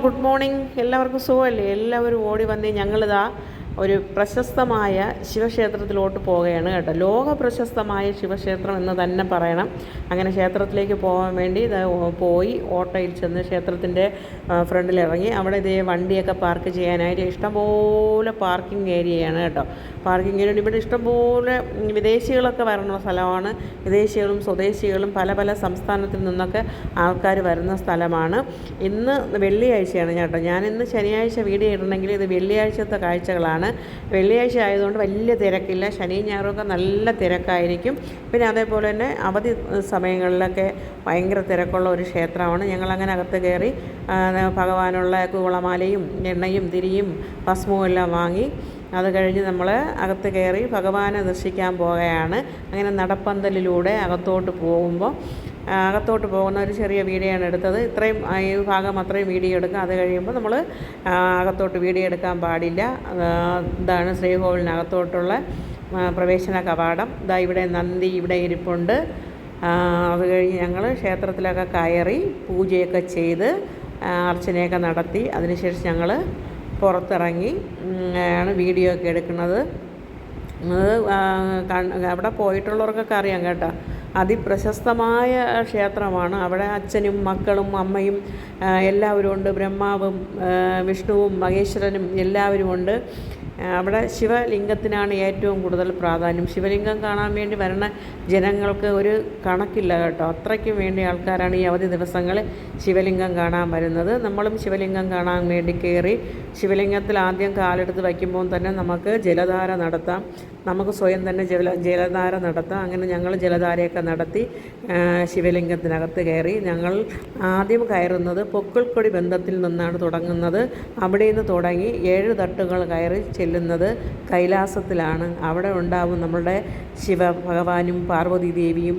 Good morning. എല്ലാവർക്കും സുഖമല്ലേ? എല്ലാവരും ഓടി വന്ന് ഞങ്ങളിതാ ഒരു പ്രശസ്തമായ ശിവക്ഷേത്രത്തിലോട്ട് പോവുകയാണ് കേട്ടോ. ലോക പ്രശസ്തമായ ശിവക്ഷേത്രം എന്ന് തന്നെ പറയണം. അങ്ങനെ ക്ഷേത്രത്തിലേക്ക് പോകാൻ വേണ്ടി പോയി ഓട്ടോയിൽ ചെന്ന് ക്ഷേത്രത്തിൻ്റെ ഫ്രണ്ടിൽ ഇറങ്ങി. അവിടെ ഇതേ വണ്ടിയൊക്കെ പാർക്ക് ചെയ്യാനായിട്ട് ഇഷ്ടംപോലെ പാർക്കിംഗ് ഏരിയയാണ് കേട്ടോ. പാർക്കിംഗ് ഏരിയ ഇവിടെ ഇഷ്ടംപോലെ വിദേശികളൊക്കെ വരുന്ന സ്ഥലമാണ്. വിദേശികളും സ്വദേശികളും പല പല സംസ്ഥാനത്തിൽ നിന്നൊക്കെ ആൾക്കാർ വരുന്ന സ്ഥലമാണ്. ഇന്ന് വെള്ളിയാഴ്ചയാണ് കേട്ടോ. ഞാനിന്ന് ശനിയാഴ്ച വീഡിയോ ഇടണമെങ്കിൽ ഇത് വെള്ളിയാഴ്ചത്തെ കാഴ്ചകളാണ്. വെള്ളിയാഴ്ച ആയതുകൊണ്ട് വലിയ തിരക്കില്ല. ശനിയും ഞായറുമൊക്കെ നല്ല തിരക്കായിരിക്കും. പിന്നെ അതേപോലെ തന്നെ അവധി സമയങ്ങളിലൊക്കെ ഭയങ്കര തിരക്കുള്ള ഒരു ക്ഷേത്രമാണ്. ഞങ്ങളങ്ങനെ അകത്ത് കയറി ഭഗവാനുള്ള കുവളമാലയും എണ്ണയും തിരിയും ഭസ്മവും എല്ലാം വാങ്ങി അത് കഴിഞ്ഞ് നമ്മൾ അകത്ത് കയറി ഭഗവാനെ ദർശിക്കാൻ പോവുകയാണ്. അങ്ങനെ നടപ്പന്തലിലൂടെ അകത്തോട്ട് പോകുന്ന ഒരു ചെറിയ വീഡിയോ ആണ് എടുത്തത്. ഇത്രയും ഈ ഭാഗം അത്രയും വീഡിയോ എടുക്കുക. അത് കഴിയുമ്പോൾ നമ്മൾ അകത്തോട്ട് വീഡിയോ എടുക്കാൻ പാടില്ല. ഇതാണ് ശ്രീകോവിലിനകത്തോട്ടുള്ള പ്രവേശന കവാടം. ഇതാ ഇവിടെ നന്ദി ഇവിടെ ഇരിപ്പുണ്ട്. അത് കഴിഞ്ഞ് ഞങ്ങൾ ക്ഷേത്രത്തിലൊക്കെ കയറി പൂജയൊക്കെ ചെയ്ത് അർച്ചനയൊക്കെ നടത്തി അതിനുശേഷം ഞങ്ങൾ പുറത്തിറങ്ങി ആണ് വീഡിയോ ഒക്കെ എടുക്കുന്നത്. അവിടെ പോയിട്ടുള്ളവർക്കൊക്കെ അറിയാം കേട്ടോ. അതിപ്രശസ്തമായ ക്ഷേത്രമാണ്. അവിടെ അച്ഛനും മക്കളും അമ്മയും എല്ലാവരും ഉണ്ട്. ബ്രഹ്മാവും വിഷ്ണുവും മഹേശ്വരനും എല്ലാവരും ഉണ്ട്. അവിടെ ശിവലിംഗത്തിനാണ് ഏറ്റവും കൂടുതൽ പ്രാധാന്യം. ശിവലിംഗം കാണാൻ വേണ്ടി വരുന്ന ജനങ്ങൾക്ക് ഒരു കണക്കില്ല കേട്ടോ. അത്രയ്ക്കും വേണ്ടി ആൾക്കാരാണ് ഈ അവധി ദിവസങ്ങളിൽ ശിവലിംഗം കാണാൻ വരുന്നത്. നമ്മളും ശിവലിംഗം കാണാൻ വേണ്ടി കയറി. ശിവലിംഗത്തിൽ ആദ്യം കാലെടുത്ത് വയ്ക്കുമ്പോൾ തന്നെ നമുക്ക് ജലധാര നടത്താം. നമുക്ക് സ്വയം തന്നെ ജലധാര നടത്താം. അങ്ങനെ ഞങ്ങൾ ജലധാരയൊക്കെ നടത്തി ശിവലിംഗത്തിനകത്ത് കയറി. ഞങ്ങൾ ആദ്യം കയറുന്നത് പൊക്കിൾക്കൊടി ബന്ധത്തിൽ നിന്നാണ് തുടങ്ങുന്നത്. അവിടെ നിന്ന് തുടങ്ങി 7 തട്ടുകൾ കയറി ചെല്ലുന്നത് കൈലാസത്തിലാണ്. അവിടെ ഉണ്ടാവും നമ്മുടെ ശിവഭഗവാനും പാർവതി ദേവിയും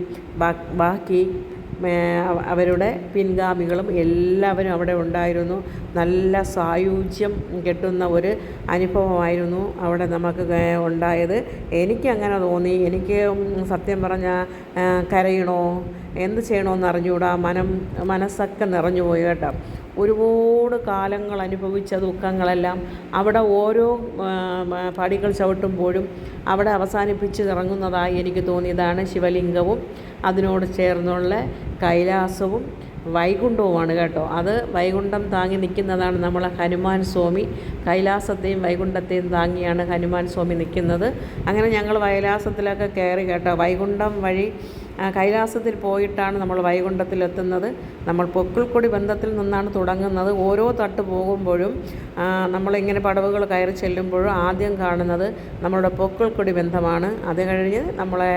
ബാക്കി അവരുടെ പിൻഗാമികളും എല്ലാവരും അവിടെ ഉണ്ടായിരുന്നു. നല്ല സായുജ്യം കിട്ടുന്ന ഒരു അനുഭവമായിരുന്നു അവിടെ നമുക്ക് ഉണ്ടായത്. എനിക്കങ്ങനെ തോന്നി. എനിക്ക് സത്യം പറഞ്ഞാൽ കരയണോ എന്ത് ചെയ്യണമെന്ന് അറിഞ്ഞുകൂടാ. മനസ്സൊക്കെ നിറഞ്ഞു പോയി കേട്ടോ. ഒരുപാട് കാലങ്ങൾ അനുഭവിച്ച ദുഃഖങ്ങളെല്ലാം അവിടെ ഓരോ പടികൾ ചവിട്ടുമ്പോഴും അവിടെ അവസാനിപ്പിച്ച് ഇറങ്ങുന്നതായി എനിക്ക് തോന്നിയതാണ് ശിവലിംഗവും അതിനോട് ചേർന്നുള്ള കൈലാസവും വൈകുണ്ഠവുമാണ് കേട്ടോ. അത് വൈകുണ്ഠം താങ്ങി നിൽക്കുന്നതാണ് നമ്മളെ ഹനുമാൻ സ്വാമി. കൈലാസത്തെയും വൈകുണ്ഠത്തെയും താങ്ങിയാണ് ഹനുമാൻ സ്വാമി നിൽക്കുന്നത്. അങ്ങനെ ഞങ്ങൾ കൈലാസത്തിലൊക്കെ കയറി കേട്ടോ. വൈകുണ്ഠം വഴി കൈലാസത്തിൽ പോയിട്ടാണ് നമ്മൾ വൈകുണ്ഠത്തിലെത്തുന്നത്. നമ്മൾ പൊക്കിൾക്കൊടി ബന്ധത്തിൽ നിന്നാണ് തുടങ്ങുന്നത്. ഓരോ തട്ട് പോകുമ്പോഴും നമ്മളിങ്ങനെ പടവുകൾ കയറി ചെല്ലുമ്പോഴും ആദ്യം കാണുന്നത് നമ്മളുടെ പൊക്കിൾക്കൊടി ബന്ധമാണ്. അത് കഴിഞ്ഞ് നമ്മളെ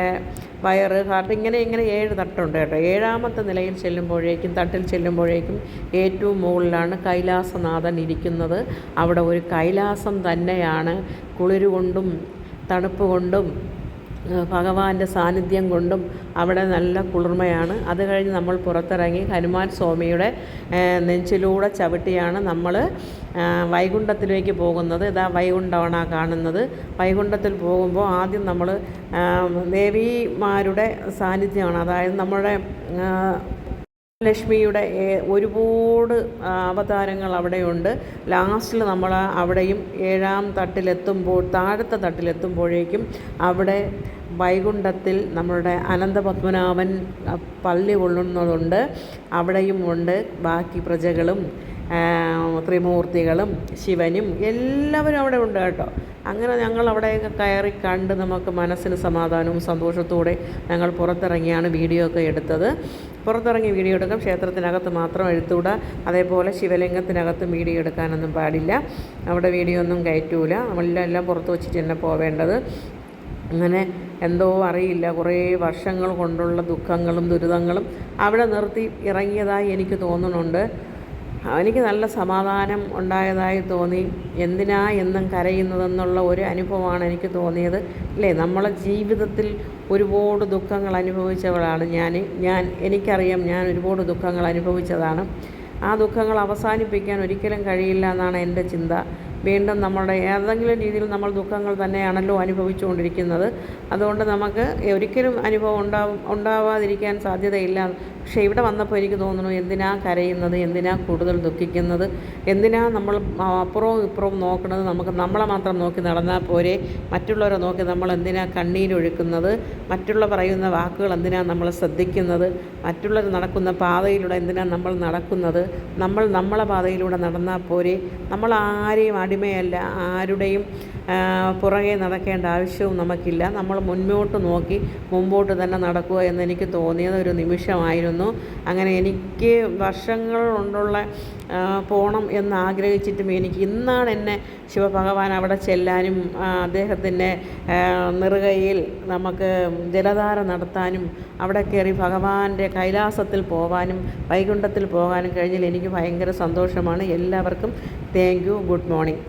വയറ് ഹാർട്ട് ഇങ്ങനെ 7 തട്ടുണ്ട് കേട്ടോ. 7ാമത്തെ നിലയിൽ തട്ടിൽ ചെല്ലുമ്പോഴേക്കും ഏറ്റവും മുകളിലാണ് കൈലാസനാഥൻ ഇരിക്കുന്നത്. അവിടെ ഒരു കൈലാസം തന്നെയാണ്. കുളിരുകൊണ്ടും തണുപ്പ് കൊണ്ടും ഭഗവാന്റെ സാന്നിധ്യം കൊണ്ടും അവിടെ നല്ല കുളിർമയാണ്. അത് കഴിഞ്ഞ് നമ്മൾ പുറത്തിറങ്ങി ഹനുമാൻ സ്വാമിയുടെ നെഞ്ചിലൂടെ ചവിട്ടിയാണ് നമ്മൾ വൈകുണ്ഠത്തിലേക്ക് പോകുന്നത്. ഇതാ വൈകുണ്ഠമാണ് കാണുന്നത്. വൈകുണ്ഠത്തിൽ പോകുമ്പോൾ ആദ്യം നമ്മൾ ദേവിമാരുടെ സാന്നിധ്യമാണ്. അതായത് നമ്മുടെ ലക്ഷ്മിയുടെ ഒരുപാട് അവതാരങ്ങൾ അവിടെയുണ്ട്. ലാസ്റ്റിൽ നമ്മൾ അവിടെയും 7ാം തട്ടിലെത്തുമ്പോൾ താഴത്തെ തട്ടിലെത്തുമ്പോഴേക്കും അവിടെ വൈകുണ്ഠത്തിൽ നമ്മളുടെ അനന്തപത്മനാഭൻ പള്ളി കൊള്ളുന്നതുണ്ട്. അവിടെയും ഉണ്ട് ബാക്കി പ്രജകളും ത്രിമൂർത്തികളും ശിവനും എല്ലാവരും അവിടെ ഉണ്ട് കേട്ടോ. അങ്ങനെ ഞങ്ങൾ അവിടെയൊക്കെ കയറി കണ്ട് നമുക്ക് മനസ്സിന് സമാധാനവും സന്തോഷത്തോടെ ഞങ്ങൾ പുറത്തിറങ്ങിയാണ് വീഡിയോ ഒക്കെ എടുത്തത്. പുറത്തിറങ്ങി വീഡിയോ എടുക്കാം. ക്ഷേത്രത്തിനകത്ത് മാത്രം എടുത്തുകൂടാ. അതേപോലെ ശിവലിംഗത്തിനകത്തും വീഡിയോ എടുക്കാനൊന്നും പാടില്ല. അവിടെ വീഡിയോ ഒന്നും കയറ്റൂല. നമ്മളെല്ലാം പുറത്ത് വെച്ചിട്ട് തന്നെ പോവേണ്ടത്. അങ്ങനെ എന്തോ അറിയില്ല, കുറേ വർഷങ്ങൾ കൊണ്ടുള്ള ദുഃഖങ്ങളും ദുരിതങ്ങളും അവിടെ നിർത്തി ഇറങ്ങിയതായി എനിക്ക് തോന്നുന്നുണ്ട്. എനിക്ക് നല്ല സമാധാനം ഉണ്ടായതായി തോന്നി. എന്തിനാ എന്നും കരയുന്നതെന്നുള്ള ഒരു അനുഭവമാണ് എനിക്ക് തോന്നിയത്. അല്ലേ, നമ്മളെ ജീവിതത്തിൽ ഒരുപാട് ദുഃഖങ്ങൾ അനുഭവിച്ചവളാണ് എനിക്കറിയാം. ഞാൻ ഒരുപാട് ദുഃഖങ്ങൾ അനുഭവിച്ചതാണ്. ആ ദുഃഖങ്ങൾ അവസാനിപ്പിക്കാൻ ഒരിക്കലും കഴിയില്ല എന്നാണ് എൻ്റെ ചിന്ത. വീണ്ടും നമ്മുടെ ഏതെങ്കിലും രീതിയിൽ നമ്മൾ ദുഃഖങ്ങൾ തന്നെയാണല്ലോ അനുഭവിച്ചുകൊണ്ടിരിക്കുന്നത്. അതുകൊണ്ട് നമുക്ക് ഒരിക്കലും അനുഭവം ഉണ്ടാവാതിരിക്കാൻ സാധ്യതയില്ല. പക്ഷേ ഇവിടെ വന്നപ്പോൾ എനിക്ക് തോന്നുന്നു, എന്തിനാ കരയുന്നത്, എന്തിനാ കൂടുതൽ ദുഃഖിക്കുന്നത്, എന്തിനാ നമ്മൾ അപ്പുറവും ഇപ്പുറവും നോക്കുന്നത്, നമുക്ക് നമ്മളെ മാത്രം നോക്കി നടന്നാൽ പോരെ, മറ്റുള്ളവരെ നോക്കി നമ്മൾ എന്തിനാ കണ്ണീരൊഴുക്കുന്നത്, മറ്റുള്ള പറയുന്ന വാക്കുകൾ എന്തിനാ നമ്മൾ ശ്രദ്ധിക്കുന്നത്, മറ്റുള്ളവർ നടക്കുന്ന പാതയിലൂടെ എന്തിനാ നമ്മൾ നടക്കുന്നത്, നമ്മൾ നമ്മളെ പാതയിലൂടെ നടന്നാൽ പോരെ. നമ്മൾ ആരെയും അടിമയല്ല, ആരുടെയും പുറകെ നടക്കേണ്ട ആവശ്യവും നമുക്കില്ല. നമ്മൾ മുന്നോട്ട് നോക്കി മുമ്പോട്ട് തന്നെ നടക്കുക എന്നെനിക്ക് തോന്നിയത് ഒരു നിമിഷമായിരുന്നു. അങ്ങനെ എനിക്ക് വർഷങ്ങൾ കൊണ്ടുള്ള പോകണം എന്നാഗ്രഹിച്ചിട്ടും എനിക്ക് ഇന്നാണ് എന്നെ ശിവഭഗവാൻ അവിടെ ചെല്ലാനും അദ്ദേഹത്തിൻ്റെ നെറുകയിൽ നമുക്ക് ജലധാര നടത്താനും അവിടെ കയറി ഭഗവാന്റെ കൈലാസത്തിൽ പോകാനും വൈകുണ്ഠത്തിൽ പോകാനും കഴിഞ്ഞതിൽ എനിക്ക് ഭയങ്കര സന്തോഷമാണ്. എല്ലാവർക്കും താങ്ക് യു. Good morning.